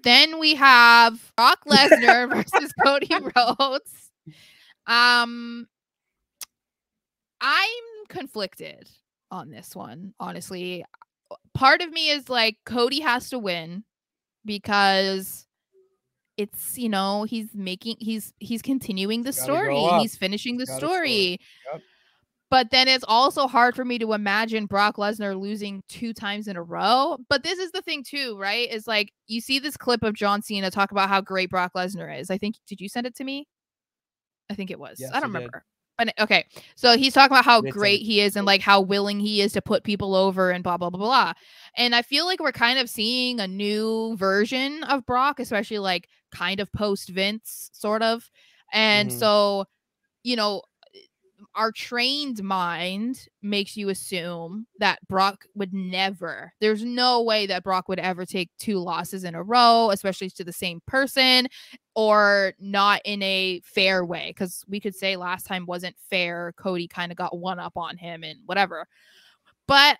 Then we have Brock Lesnar versus Cody Rhodes. I'm conflicted on this one, honestly. Part of me is like Cody has to win because it's, he's continuing the story. He's finishing the story. Yep. But then it's also hard for me to imagine Brock Lesnar losing 2 times in a row. But this is the thing too, right? Is like you see this clip of John Cena talk about how great Brock Lesnar is. I think, did you send it to me? I think it was. Yes, I don't remember. But okay. So he's talking about how great he is and like how willing he is to put people over and blah, blah, blah, blah. And I feel like we're kind of seeing a new version of Brock, especially like kind of post Vince sort of. And so, our trained mind makes you assume that Brock would never, there's no way that Brock would ever take 2 losses in a row, especially to the same person, or not in a fair way. Because we could say last time wasn't fair. Cody kind of got one up on him and whatever. But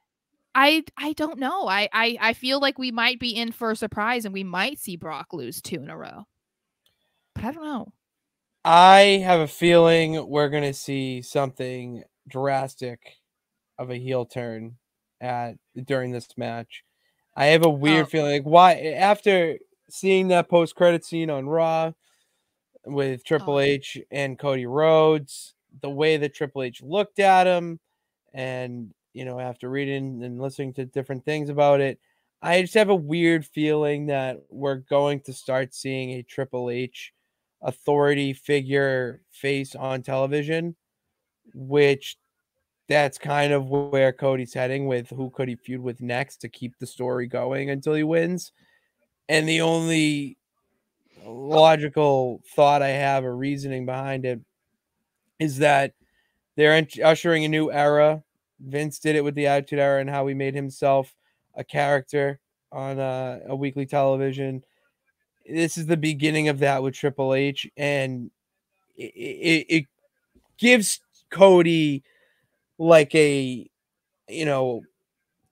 I don't know. I feel like we might be in for a surprise and we might see Brock lose 2 in a row. But I don't know. I have a feeling we're going to see something drastic of a heel turn during this match. I have a weird feeling like why after seeing that post-credit scene on Raw with Triple H and Cody Rhodes, the way that Triple H looked at him, and after reading and listening to different things about it, I just have a weird feeling that we're going to start seeing a Triple H authority figure face on television, which that's kind of where Cody's heading with who could he feud with next to keep the story going until he wins. And the only logical thought I have or reasoning behind it is that they're ushering a new era. Vince did it with the Attitude Era and how he made himself a character on a weekly television. This is the beginning of that with Triple H, and it gives Cody like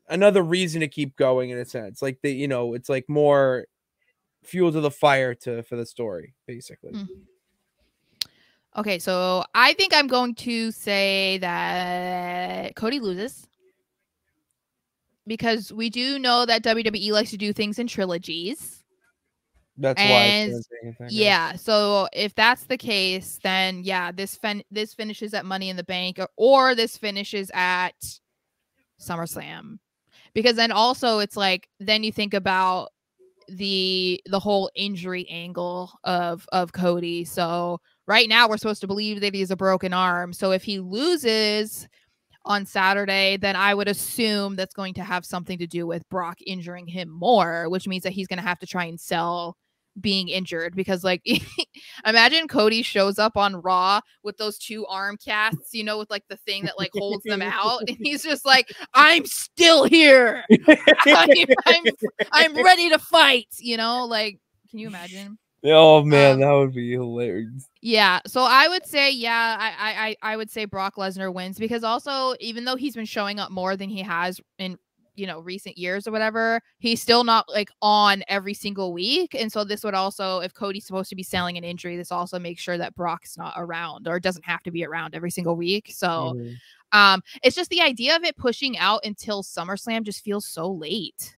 another reason to keep going in a sense. Like it's like more fuel to the fire for the story, basically. Okay, so I think I'm going to say that Cody loses. Because we do know that WWE likes to do things in trilogies. That's why. Yeah, so if that's the case, then yeah, this finishes at Money in the Bank, or this finishes at SummerSlam. Because then also it's like, then you think about the whole injury angle of Cody. So right now we're supposed to believe that he has a broken arm. So if he loses on Saturday, then I would assume that's going to have something to do with Brock injuring him more, which means that he's going to have to try and sell being injured. Because like imagine Cody shows up on Raw with those 2 arm casts, with like the thing that like holds them out, and he's just like, I'm still here. I'm ready to fight, like, can you imagine? Oh man, that would be hilarious. Yeah, so I would say, I would say Brock Lesnar wins, because also, even though he's been showing up more than he has in recent years or whatever, he's still not like on every single week. And so this would also, if Cody's supposed to be selling an injury, this also makes sure that Brock's not around, or doesn't have to be around every single week. So it's just the idea of it pushing out until SummerSlam just feels so late.